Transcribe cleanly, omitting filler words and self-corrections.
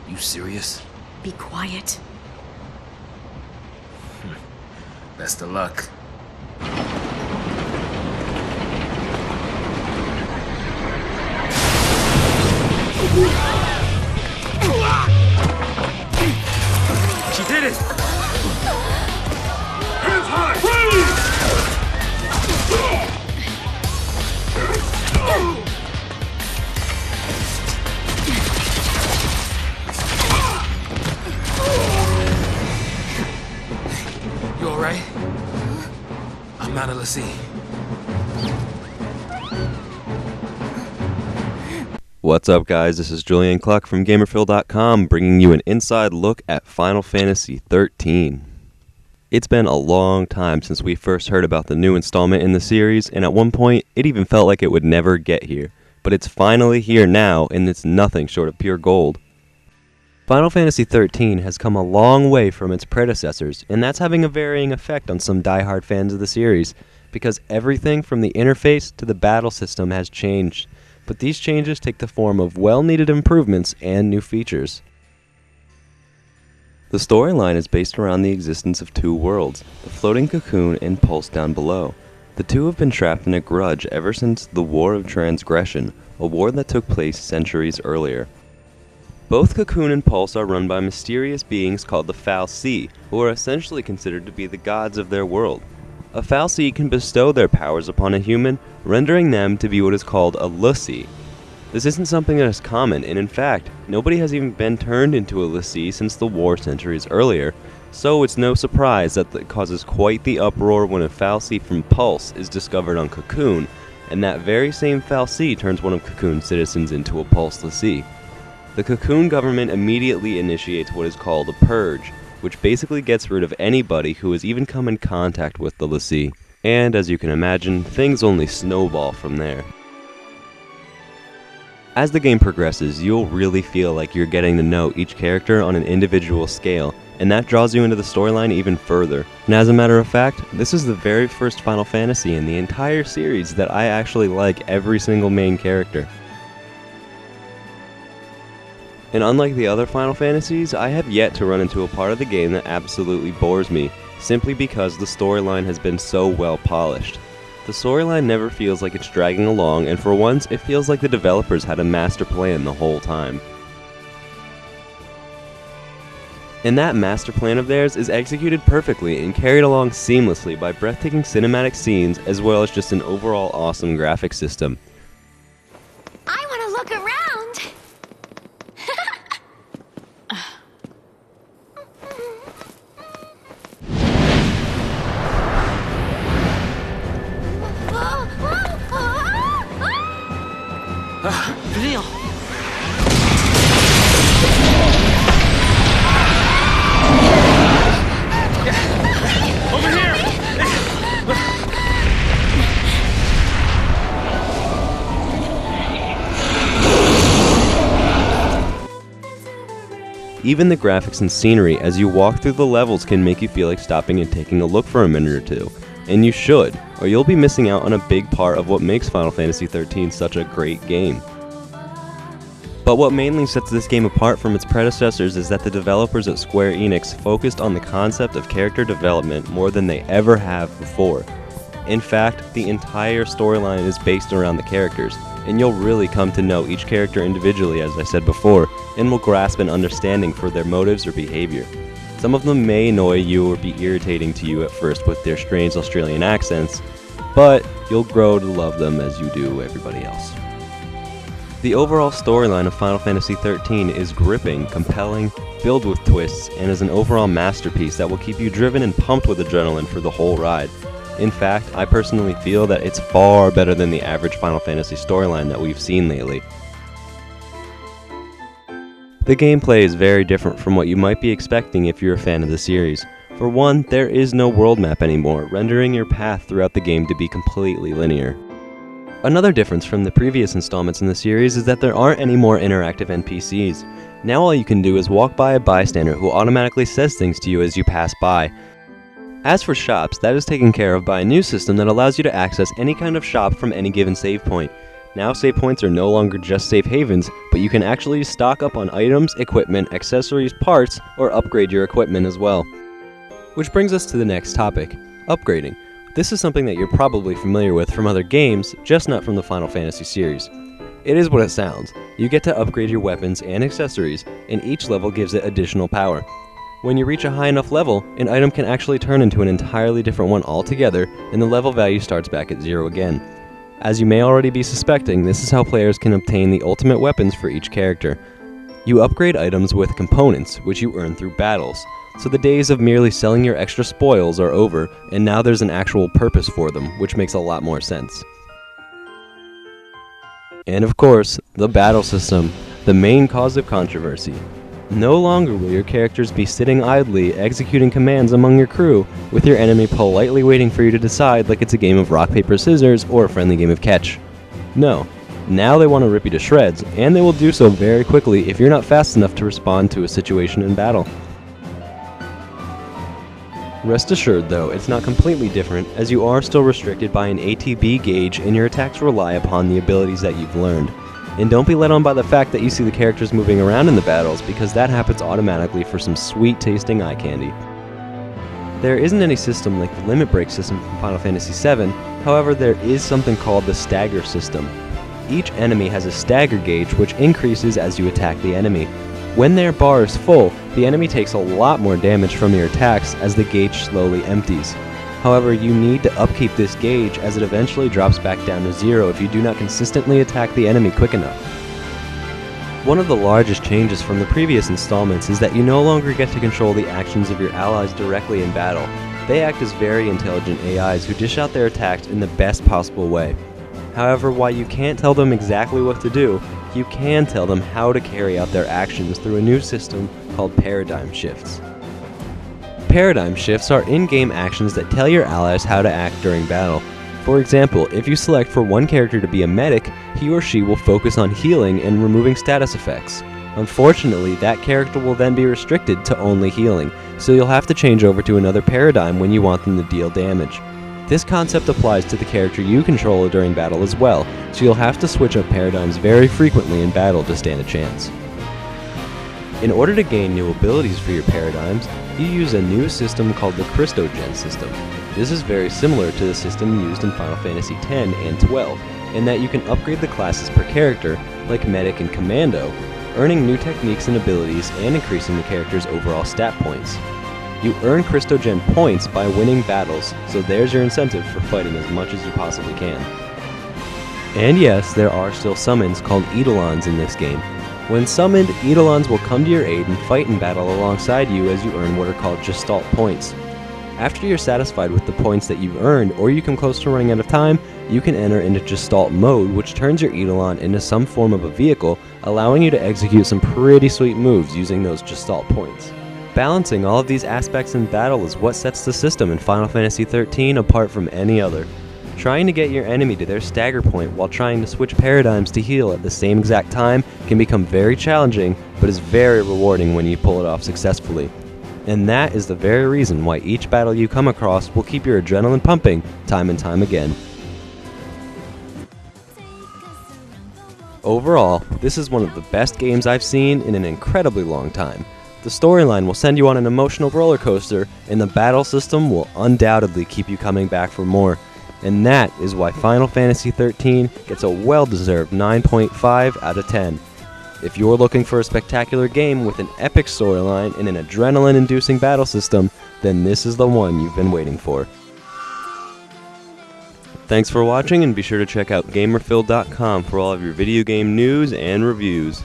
You serious? Be quiet. Best of luck. She did it! Hands high! Freeze! You alright? I'm not a fal'cie. What's up, guys? This is Julian Cluck from GamerFill.com bringing you an inside look at Final Fantasy XIII. It's been a long time since we first heard about the new installment in the series, and at one point, it even felt like it would never get here. But it's finally here now, and it's nothing short of pure gold. Final Fantasy XIII has come a long way from its predecessors, and that's having a varying effect on some diehard fans of the series, because everything from the interface to the battle system has changed. But these changes take the form of well-needed improvements and new features. The storyline is based around the existence of two worlds, the floating cocoon and Pulse down below. The two have been trapped in a grudge ever since the War of Transgression, a war that took place centuries earlier. Both Cocoon and Pulse are run by mysterious beings called the fal'cie, who are essentially considered to be the gods of their world. A fal'cie can bestow their powers upon a human, rendering them to be what is called a fal'cie. This isn't something that is common, and in fact, nobody has even been turned into a fal'cie since the war centuries earlier, so it's no surprise that it causes quite the uproar when a fal'cie from Pulse is discovered on Cocoon, and that very same fal'cie turns one of Cocoon's citizens into a Pulse fal'cie. The Cocoon government immediately initiates what is called a purge, which basically gets rid of anybody who has even come in contact with the fal'cie. And as you can imagine, things only snowball from there. As the game progresses, you'll really feel like you're getting to know each character on an individual scale, and that draws you into the storyline even further. And as a matter of fact, this is the very first Final Fantasy in the entire series that I actually like every single main character. And unlike the other Final Fantasies, I have yet to run into a part of the game that absolutely bores me, simply because the storyline has been so well polished. The storyline never feels like it's dragging along, and for once, it feels like the developers had a master plan the whole time. And that master plan of theirs is executed perfectly and carried along seamlessly by breathtaking cinematic scenes as well as just an overall awesome graphic system. I want to look around. Real. Over here! Even the graphics and scenery as you walk through the levels can make you feel like stopping and taking a look for a minute or two. And you should, or you'll be missing out on a big part of what makes Final Fantasy XIII such a great game. But what mainly sets this game apart from its predecessors is that the developers at Square-Enix focused on the concept of character development more than they ever have before. In fact, the entire storyline is based around the characters, and you'll really come to know each character individually, as I said before, and will grasp an understanding for their motives or behavior. Some of them may annoy you or be irritating to you at first with their strange Australian accents, but you'll grow to love them as you do everybody else. The overall storyline of Final Fantasy XIII is gripping, compelling, filled with twists, and is an overall masterpiece that will keep you driven and pumped with adrenaline for the whole ride. In fact, I personally feel that it's far better than the average Final Fantasy storyline that we've seen lately. The gameplay is very different from what you might be expecting if you're a fan of the series. For one, there is no world map anymore, rendering your path throughout the game to be completely linear. Another difference from the previous installments in the series is that there aren't any more interactive NPCs. Now all you can do is walk by a bystander who automatically says things to you as you pass by. As for shops, that is taken care of by a new system that allows you to access any kind of shop from any given save point. Now save points are no longer just safe havens, but you can actually stock up on items, equipment, accessories, parts, or upgrade your equipment as well. Which brings us to the next topic, upgrading. This is something that you're probably familiar with from other games, just not from the Final Fantasy series. It is what it sounds. You get to upgrade your weapons and accessories, and each level gives it additional power. When you reach a high enough level, an item can actually turn into an entirely different one altogether, and the level value starts back at 0 again. As you may already be suspecting, this is how players can obtain the ultimate weapons for each character. You upgrade items with components, which you earn through battles, so the days of merely selling your extra spoils are over, and now there's an actual purpose for them, which makes a lot more sense. And of course, the battle system, the main cause of controversy. No longer will your characters be sitting idly executing commands among your crew, with your enemy politely waiting for you to decide like it's a game of rock, paper, scissors or a friendly game of catch. No, now they want to rip you to shreds, and they will do so very quickly if you're not fast enough to respond to a situation in battle. Rest assured though, it's not completely different, as you are still restricted by an ATB gauge and your attacks rely upon the abilities that you've learned. And don't be led on by the fact that you see the characters moving around in the battles, because that happens automatically for some sweet tasting eye candy. There isn't any system like the limit break system from Final Fantasy VII, however there is something called the stagger system. Each enemy has a stagger gauge which increases as you attack the enemy. When their bar is full, the enemy takes a lot more damage from your attacks as the gauge slowly empties. However, you need to upkeep this gauge as it eventually drops back down to 0 if you do not consistently attack the enemy quick enough. One of the largest changes from the previous installments is that you no longer get to control the actions of your allies directly in battle. They act as very intelligent AIs who dish out their attacks in the best possible way. However, while you can't tell them exactly what to do, you can tell them how to carry out their actions through a new system called paradigm shifts. Paradigm shifts are in-game actions that tell your allies how to act during battle. For example, if you select for one character to be a medic, he or she will focus on healing and removing status effects. Unfortunately, that character will then be restricted to only healing, so you'll have to change over to another paradigm when you want them to deal damage. This concept applies to the character you control during battle as well, so you'll have to switch up paradigms very frequently in battle to stand a chance. In order to gain new abilities for your paradigms, you use a new system called the Christogen system. This is very similar to the system used in Final Fantasy X and XII, in that you can upgrade the classes per character, like Medic and Commando, earning new techniques and abilities and increasing the character's overall stat points. You earn Christogen points by winning battles, so there's your incentive for fighting as much as you possibly can. And yes, there are still summons called Eidolons in this game. When summoned, Eidolons will come to your aid and fight in battle alongside you as you earn what are called Gestalt points. After you're satisfied with the points that you've earned, or you come close to running out of time, you can enter into Gestalt mode, which turns your Eidolon into some form of a vehicle, allowing you to execute some pretty sweet moves using those Gestalt points. Balancing all of these aspects in battle is what sets the system in Final Fantasy XIII apart from any other. Trying to get your enemy to their stagger point while trying to switch paradigms to heal at the same exact time can become very challenging, but is very rewarding when you pull it off successfully. And that is the very reason why each battle you come across will keep your adrenaline pumping time and time again. Overall, this is one of the best games I've seen in an incredibly long time. The storyline will send you on an emotional roller coaster, and the battle system will undoubtedly keep you coming back for more. And that is why Final Fantasy XIII gets a well-deserved 9.5 out of 10. If you're looking for a spectacular game with an epic storyline and an adrenaline-inducing battle system, then this is the one you've been waiting for. Thanks for watching, and be sure to check out GamerFill.com for all of your video game news and reviews.